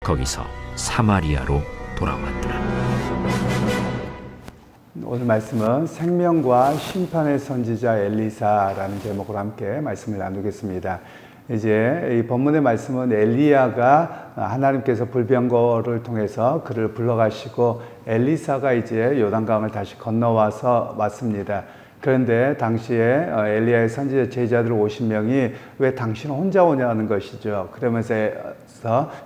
거기서 사마리아로 돌아왔더라. 오늘 말씀은 생명과 심판의 선지자 엘리사라는 제목으로 함께 말씀을 나누겠습니다. 이제 이 본문의 말씀은 엘리야가 하나님께서 불병거를 통해서 그를 불러가시고 엘리사가 이제 요단강을 다시 건너와서 왔습니다. 그런데 당시에 엘리야의 선지자 제자들 50명이 왜 당신 혼자 오냐는 것이죠. 그러면서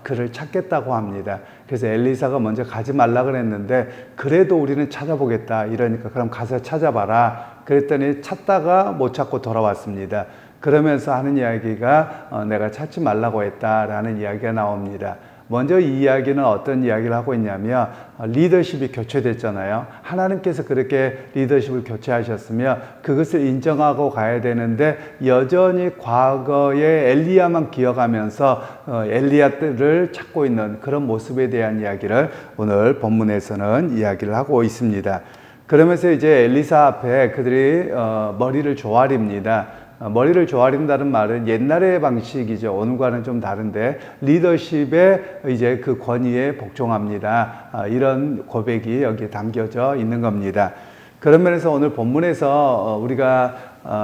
그를 찾겠다고 합니다. 그래서 엘리사가 먼저 가지 말라 그랬는데 그래도 우리는 찾아보겠다 이러니까 그럼 가서 찾아봐라. 그랬더니 찾다가 못 찾고 돌아왔습니다. 그러면서 하는 이야기가 내가 찾지 말라고 했다라는 이야기가 나옵니다. 먼저 이 이야기는 어떤 이야기를 하고 있냐면 리더십이 교체됐잖아요. 하나님께서 그렇게 리더십을 교체하셨으며 그것을 인정하고 가야 되는데 여전히 과거의 엘리야만 기억하면서 엘리야를 찾고 있는 그런 모습에 대한 이야기를 오늘 본문에서는 이야기를 하고 있습니다. 그러면서 이제 엘리사 앞에 그들이 머리를 조아립니다. 머리를 조아린다는 말은 옛날의 방식이죠. 오늘과는 좀 다른데 리더십의 이제 그 권위에 복종합니다. 이런 고백이 여기에 담겨져 있는 겁니다. 그런 면에서 오늘 본문에서 우리가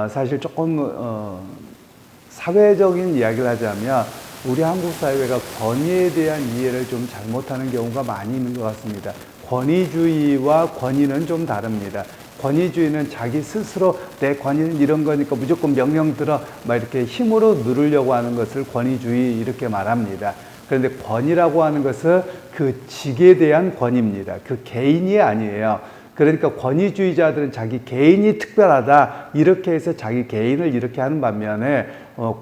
사실 조금 사회적인 이야기를 하자면 우리 한국 사회가 권위에 대한 이해를 좀 잘못하는 경우가 많이 있는 것 같습니다. 권위주의와 권위는 좀 다릅니다. 권위주의는 자기 스스로 내 권위는 이런 거니까 무조건 명령 들어 막 이렇게 힘으로 누르려고 하는 것을 권위주의 이렇게 말합니다. 그런데 권위라고 하는 것은 그 직에 대한 권위입니다. 그 개인이 아니에요. 그러니까 권위주의자들은 자기 개인이 특별하다 이렇게 해서 자기 개인을 이렇게 하는 반면에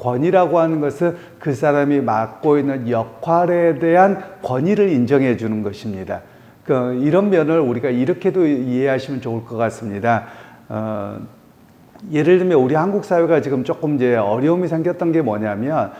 권위라고 하는 것은 그 사람이 맡고 있는 역할에 대한 권위를 인정해 주는 것입니다. 이런 면을 우리가 이렇게도 이해하시면 좋을 것 같습니다. 예를 들면 우리 한국 사회가 지금 조금 이제 어려움이 생겼던 게 뭐냐면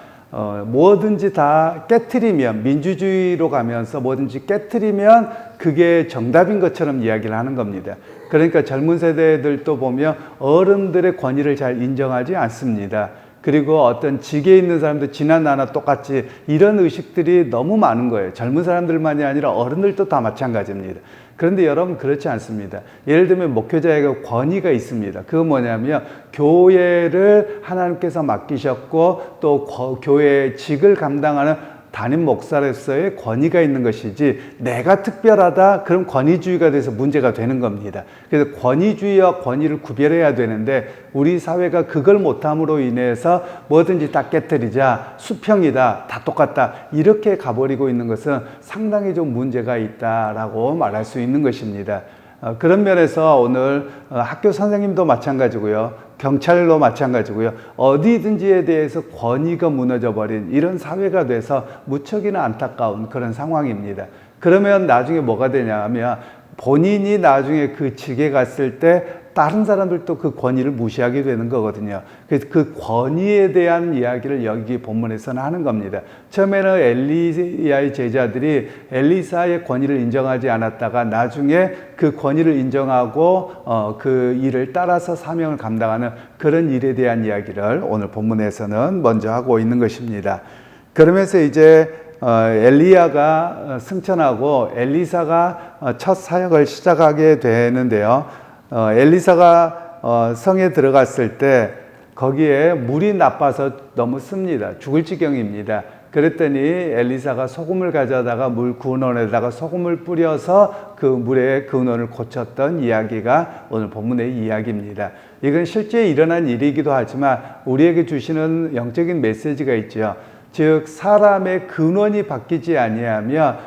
뭐든지 다 깨트리면 민주주의로 가면서 뭐든지 깨트리면 그게 정답인 것처럼 이야기를 하는 겁니다. 그러니까 젊은 세대들도 보면 어른들의 권위를 잘 인정하지 않습니다. 그리고 어떤 직에 있는 사람도 지나 나나 똑같이 이런 의식들이 너무 많은 거예요. 젊은 사람들만이 아니라 어른들도 다 마찬가지입니다. 그런데 여러분 그렇지 않습니다. 예를 들면 목회자에게 권위가 있습니다. 그건 뭐냐면 교회를 하나님께서 맡기셨고 또 교회의 직을 감당하는 담임 목사로서의 권위가 있는 것이지 내가 특별하다 그럼 권위주의가 돼서 문제가 되는 겁니다. 그래서 권위주의와 권위를 구별해야 되는데 우리 사회가 그걸 못함으로 인해서 뭐든지 다 깨뜨리자 수평이다 다 똑같다 이렇게 가버리고 있는 것은 상당히 좀 문제가 있다라고 말할 수 있는 것입니다. 그런 면에서 오늘 학교 선생님도 마찬가지고요. 경찰도 마찬가지고요. 어디든지에 대해서 권위가 무너져버린 이런 사회가 돼서 무척이나 안타까운 그런 상황입니다. 그러면 나중에 뭐가 되냐 하면 본인이 나중에 그 직에 갔을 때 다른 사람들도 그 권위를 무시하게 되는 거거든요. 그래서 그 권위에 대한 이야기를 여기 본문에서는 하는 겁니다. 처음에는 엘리야의 제자들이 엘리사의 권위를 인정하지 않았다가 나중에 그 권위를 인정하고 그 일을 따라서 사명을 감당하는 그런 일에 대한 이야기를 오늘 본문에서는 먼저 하고 있는 것입니다. 그러면서 이제 엘리야가 승천하고 엘리사가 첫 사역을 시작하게 되는데요. 엘리사가 성에 들어갔을 때 거기에 물이 나빠서 너무 씁니다. 죽을 지경입니다. 그랬더니 엘리사가 소금을 가져다가 물 근원에다가 소금을 뿌려서 그 물의 근원을 고쳤던 이야기가 오늘 본문의 이야기입니다. 이건 실제 일어난 일이기도 하지만 우리에게 주시는 영적인 메시지가 있죠. 즉 사람의 근원이 바뀌지 아니하면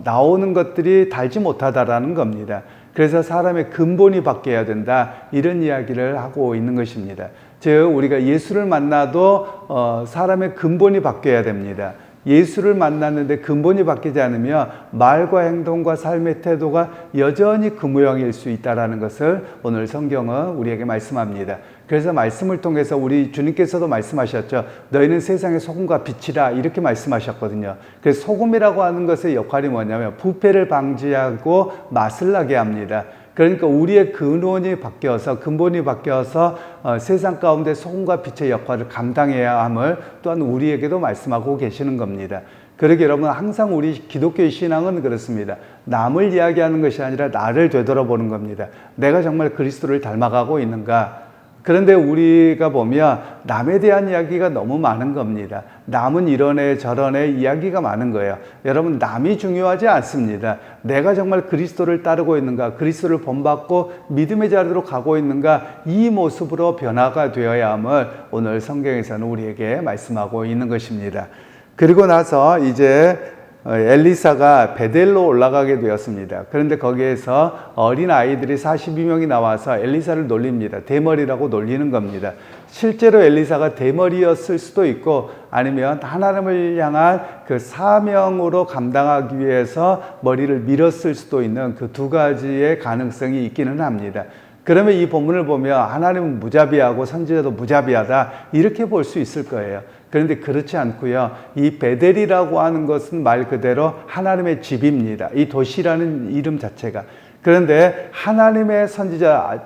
나오는 것들이 달지 못하다라는 겁니다. 그래서 사람의 근본이 바뀌어야 된다 이런 이야기를 하고 있는 것입니다. 즉 우리가 예수를 만나도 사람의 근본이 바뀌어야 됩니다. 예수를 만났는데 근본이 바뀌지 않으면 말과 행동과 삶의 태도가 여전히 그 모양일 수 있다는 것을 오늘 성경은 우리에게 말씀합니다. 그래서 말씀을 통해서 우리 주님께서도 말씀하셨죠. 너희는 세상의 소금과 빛이라 이렇게 말씀하셨거든요. 그래서 소금이라고 하는 것의 역할이 뭐냐면 부패를 방지하고 맛을 나게 합니다. 그러니까 우리의 근원이 바뀌어서 근본이 바뀌어서 세상 가운데 소금과 빛의 역할을 감당해야 함을 또한 우리에게도 말씀하고 계시는 겁니다. 그러게 여러분 항상 우리 기독교의 신앙은 그렇습니다. 남을 이야기하는 것이 아니라 나를 되돌아보는 겁니다. 내가 정말 그리스도를 닮아가고 있는가? 그런데 우리가 보면 남에 대한 이야기가 너무 많은 겁니다. 남은 이런 애 저런 애 이야기가 많은 거예요. 여러분 남이 중요하지 않습니다. 내가 정말 그리스도를 따르고 있는가, 그리스도를 본받고 믿음의 자리로 가고 있는가, 이 모습으로 변화가 되어야 함을 오늘 성경에서는 우리에게 말씀하고 있는 것입니다. 그리고 나서 이제 엘리사가 베델로 올라가게 되었습니다. 그런데 거기에서 어린 아이들이 42명이 나와서 엘리사를 놀립니다. 대머리라고 놀리는 겁니다. 실제로 엘리사가 대머리였을 수도 있고 아니면 하나님을 향한 그 사명으로 감당하기 위해서 머리를 밀었을 수도 있는 그 두 가지의 가능성이 있기는 합니다. 그러면 이 본문을 보면 하나님은 무자비하고 선지자도 무자비하다 이렇게 볼 수 있을 거예요. 그런데 그렇지 않고요. 이 베델이라고 하는 것은 말 그대로 하나님의 집입니다. 이 도시라는 이름 자체가. 그런데 하나님의 선지자,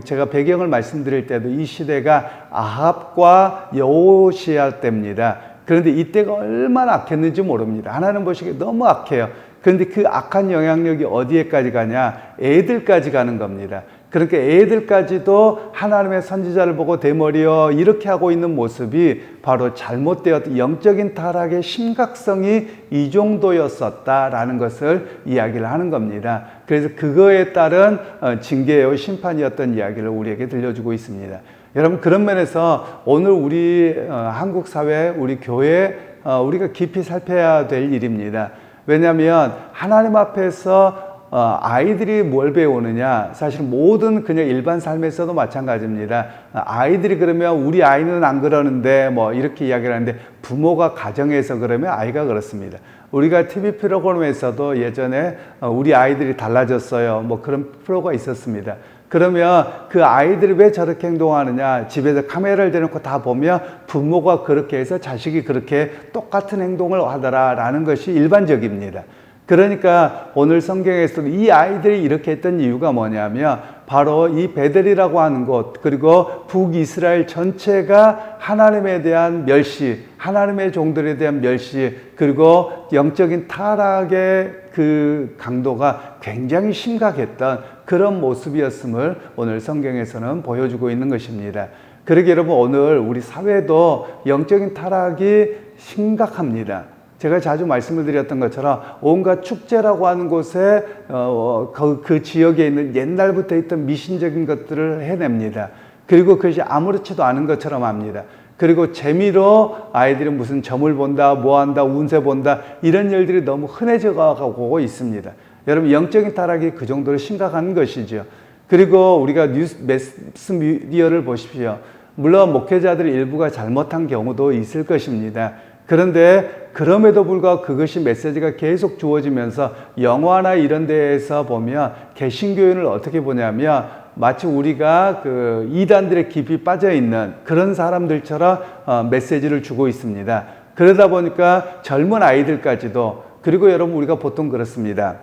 제가 배경을 말씀드릴 때도 이 시대가 아합과 여호시아 때입니다. 그런데 이때가 얼마나 악했는지 모릅니다. 하나님 보시기에 너무 악해요. 그런데 그 악한 영향력이 어디에까지 가냐? 애들까지 가는 겁니다. 그러니까 애들까지도 하나님의 선지자를 보고 대머리여 이렇게 하고 있는 모습이 바로 잘못되었던 영적인 타락의 심각성이 이 정도였었다라는 것을 이야기를 하는 겁니다. 그래서 그거에 따른 징계요 심판이었던 이야기를 우리에게 들려주고 있습니다. 여러분 그런 면에서 오늘 우리 한국 사회, 우리 교회 우리가 깊이 살펴야 될 일입니다. 왜냐하면 하나님 앞에서 아이들이 뭘 배우느냐? 사실 모든 그냥 일반 삶에서도 마찬가지입니다. 아이들이 그러면 우리 아이는 안 그러는데 뭐 이렇게 이야기를 하는데 부모가 가정에서 그러면 아이가 그렇습니다. 우리가 TV 프로그램에서도 예전에 우리 아이들이 달라졌어요. 뭐 그런 프로가 있었습니다. 그러면 그 아이들이 왜 저렇게 행동하느냐? 집에서 카메라를 대놓고 다 보면 부모가 그렇게 해서 자식이 그렇게 똑같은 행동을 하더라라는 것이 일반적입니다. 그러니까 오늘 성경에서 이 아이들이 이렇게 했던 이유가 뭐냐면 바로 이 베델이라고 하는 곳 그리고 북이스라엘 전체가 하나님에 대한 멸시, 하나님의 종들에 대한 멸시 그리고 영적인 타락의 그 강도가 굉장히 심각했던 그런 모습이었음을 오늘 성경에서는 보여주고 있는 것입니다. 그러게 여러분 오늘 우리 사회도 영적인 타락이 심각합니다. 제가 자주 말씀을 드렸던 것처럼 온갖 축제라고 하는 곳에 그 지역에 있는 옛날부터 있던 미신적인 것들을 해냅니다. 그리고 그것이 아무렇지도 않은 것처럼 합니다. 그리고 재미로 아이들은 무슨 점을 본다, 뭐 한다, 운세 본다 이런 일들이 너무 흔해져 가고 있습니다. 여러분 영적인 타락이 그 정도로 심각한 것이죠. 그리고 우리가 매스 미디어를 보십시오. 물론 목회자들의 일부가 잘못한 경우도 있을 것입니다. 그런데 그럼에도 불구하고 그것이 메시지가 계속 주어지면서 영화나 이런 데에서 보면 개신교인을 어떻게 보냐면 마치 우리가 그 이단들의 깊이 빠져 있는 그런 사람들처럼 메시지를 주고 있습니다. 그러다 보니까 젊은 아이들까지도 그리고 여러분 우리가 보통 그렇습니다.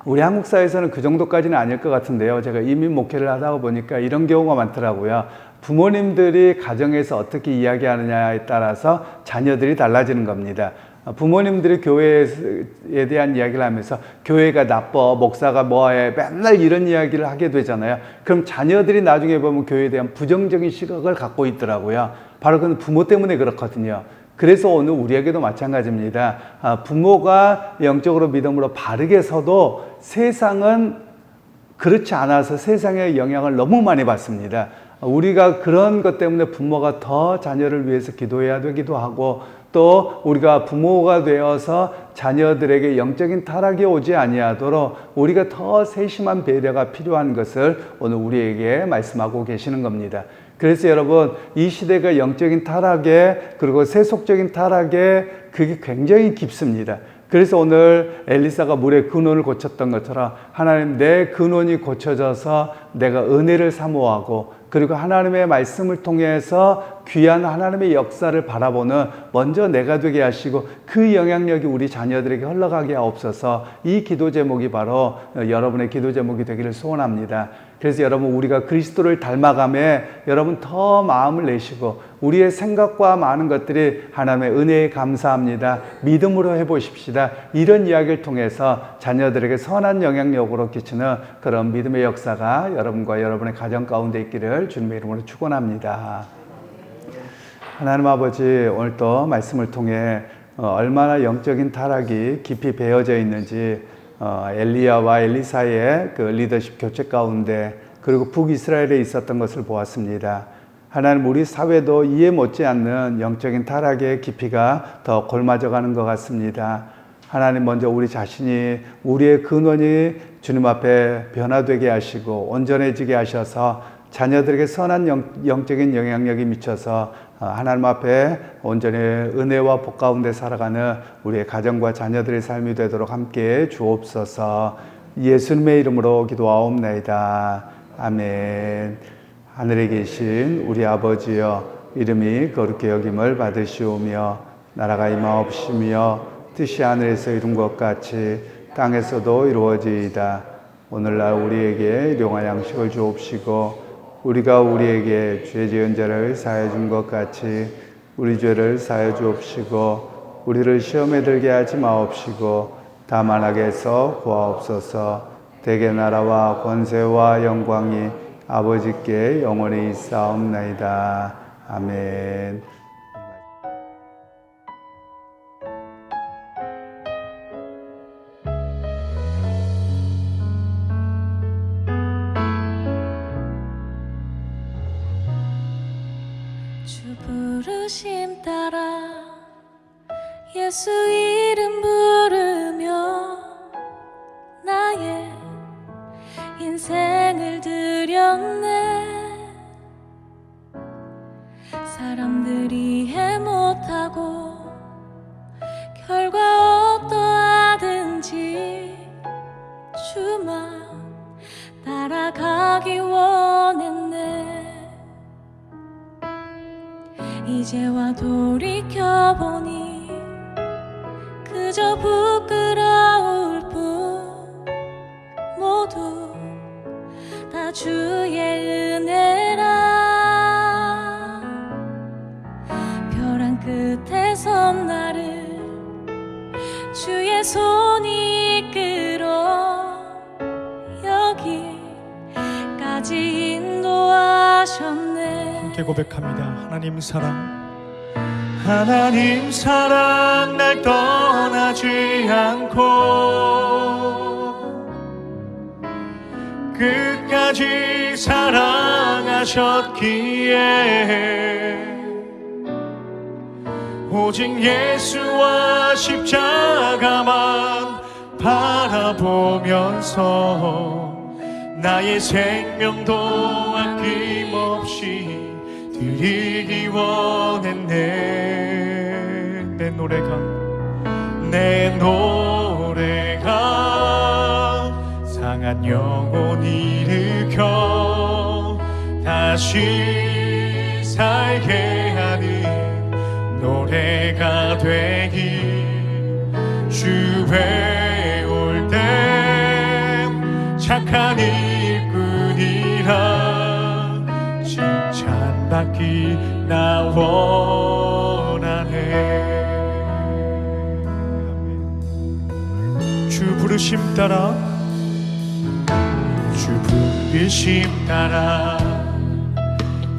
우리 한국 사회에서는 그 정도까지는 아닐 것 같은데요. 제가 이민 목회를 하다 보니까 이런 경우가 많더라고요. 부모님들이 가정에서 어떻게 이야기하느냐에 따라서 자녀들이 달라지는 겁니다. 부모님들이 교회에 대한 이야기를 하면서 교회가 나빠, 목사가 뭐해, 맨날 이런 이야기를 하게 되잖아요. 그럼 자녀들이 나중에 보면 교회에 대한 부정적인 시각을 갖고 있더라고요. 바로 그건 부모 때문에 그렇거든요. 그래서 오늘 우리에게도 마찬가지입니다. 부모가 영적으로 믿음으로 바르게 서도 세상은 그렇지 않아서 세상의 영향을 너무 많이 받습니다. 우리가 그런 것 때문에 부모가 더 자녀를 위해서 기도해야 되기도 하고 또 우리가 부모가 되어서 자녀들에게 영적인 타락이 오지 아니하도록 우리가 더 세심한 배려가 필요한 것을 오늘 우리에게 말씀하고 계시는 겁니다. 그래서 여러분 이 시대가 영적인 타락에 그리고 세속적인 타락에 그게 굉장히 깊습니다. 그래서 오늘 엘리사가 물의 근원을 고쳤던 것처럼 하나님 내 근원이 고쳐져서 내가 은혜를 사모하고 그리고 하나님의 말씀을 통해서 귀한 하나님의 역사를 바라보는 먼저 내가 되게 하시고 그 영향력이 우리 자녀들에게 흘러가게 하옵소서. 이 기도 제목이 바로 여러분의 기도 제목이 되기를 소원합니다. 그래서 여러분 우리가 그리스도를 닮아가며 여러분 더 마음을 내시고 우리의 생각과 많은 것들이 하나님의 은혜에 감사합니다, 믿음으로 해보십시다, 이런 이야기를 통해서 자녀들에게 선한 영향력으로 끼치는 그런 믿음의 역사가 여러분과 여러분의 가정 가운데 있기를 주님의 이름으로 축원합니다. 하나님 아버지, 오늘 또 말씀을 통해 얼마나 영적인 타락이 깊이 배어져 있는지, 엘리야와 엘리사의 그 리더십 교체 가운데 그리고 북이스라엘에 있었던 것을 보았습니다. 하나님, 우리 사회도 이해 못지않는 영적인 타락의 깊이가 더 골마져 가는 것 같습니다. 하나님, 먼저 우리 자신이, 우리의 근원이 주님 앞에 변화되게 하시고 온전해지게 하셔서 자녀들에게 선한 영적인 영향력이 미쳐서 하나님 앞에 온전히 은혜와 복 가운데 살아가는 우리의 가정과 자녀들의 삶이 되도록 함께 주옵소서. 예수님의 이름으로 기도하옵나이다. 아멘. 하늘에 계신 우리 아버지여, 이름이 거룩히 여김을 받으시오며 나라가 임하옵시며 뜻이 하늘에서 이룬 것 같이 땅에서도 이루어지이다. 오늘날 우리에게 일용할 양식을 주옵시고 우리가 우리에게 죄 지은 자를 사하여 준 것 같이 우리 죄를 사하여 주옵시고 우리를 시험에 들게 하지 마옵시고 다만 악에서 구하옵소서. 대개 나라와 권세와 영광이 아버지께 영원히 있사옵나이다. 아멘. 주 부르심 따라 예수 이름 부르며 나의 인생을 드렸네. 사람들이 이해 못하고 결과 어떠하든지 주만 따라가기 원했네. 이제와 돌이켜보니 그저 부끄러울 뿐 모두 다 주의 은혜라. 벼랑 끝에 선 나를 주의 손이 이끌어 여기까지 인도하셨네. 함께 고백합니다. 하나님 사랑 날 떠나지 않고 끝까지 사랑하셨기에 오직 예수와 십자가만 바라보면서 나의 생명도 아낌없이 드리기 원했네. 내 노래가 상한 영혼 일으켜 다시 살게 하는 노래가 되길. 주에 올 땐 착한 일꾼이라 칭찬받기 나 원하네. 주 부르심 따라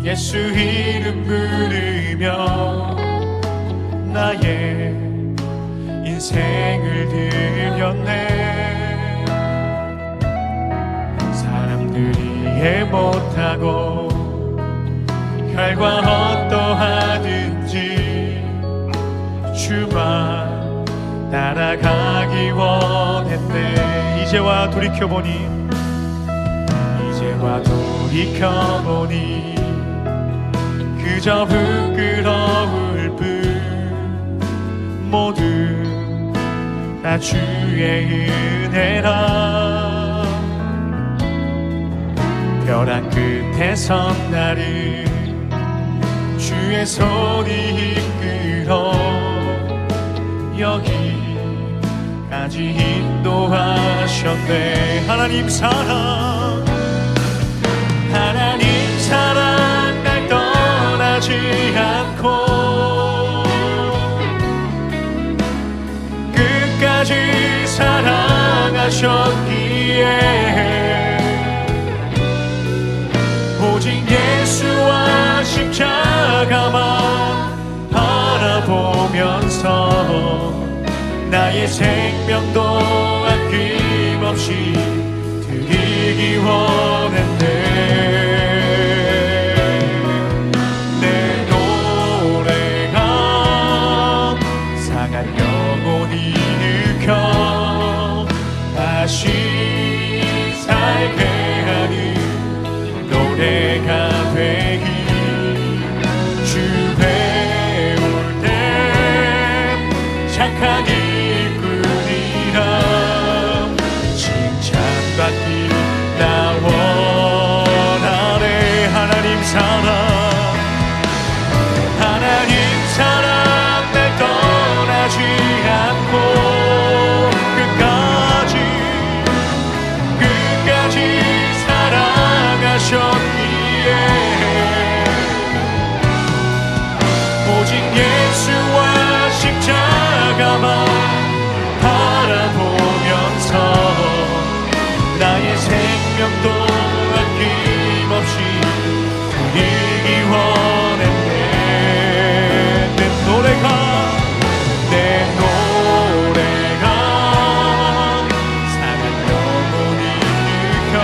예수 이름 부르며 나의 인생을 드렸네. 사람들이 이해 못하고 결과 어떠하든지 주만 따라가기 원했네. 이제와 돌이켜보니 그저 부끄러울 뿐 모두 다 주의 은혜라. 벼랑 끝에 선 나를 주의 손이 이끌어 여기까지 인도하셨네. 하나님 사랑 날 떠나지 않고 끝까지 사랑하셨기에 오직 예수와 십자가만 바라보면서 나의 생명도 아낌없이 드리기 원했네. 내 노래가 상한 영혼이 일으켜 다시 살게 하는 노래가 되기 주 배울 때 착한 일꾼이라 칭찬받기 나 원하네. 하나님 사랑 날 떠나지 않고 끝까지 사랑하셨기에 오직 예수와 십자가만 바라보면서 나의 생명도 아낌없이 드리기 원했네. 내 노래가 상한 영혼이 일으켜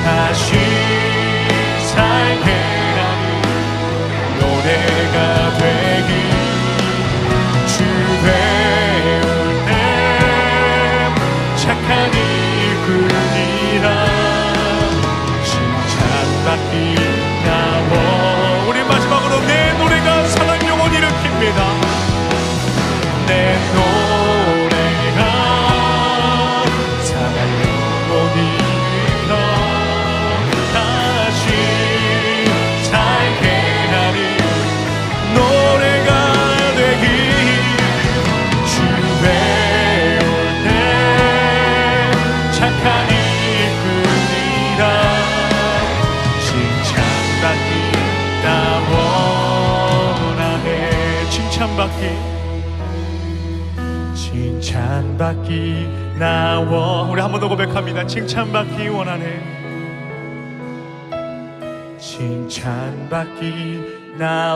다시 살게 하는 노래가 되기 주 배울 때 착한 일꾼이라 칭찬받기 나와. 우리 마지막으로 내 노래가 상한 영혼을 일으킵니다. 내 노래가 상한 영혼이 일으켜 다시 살게 하는 노래가 되기 주 배울 때 착한 일꾼이라 칭찬받기 나 원하네. 칭찬받기 나 원. 우리 한 번 더 고백합니다. 칭찬받기 원하네. 칭찬받기 나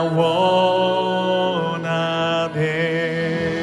원하네.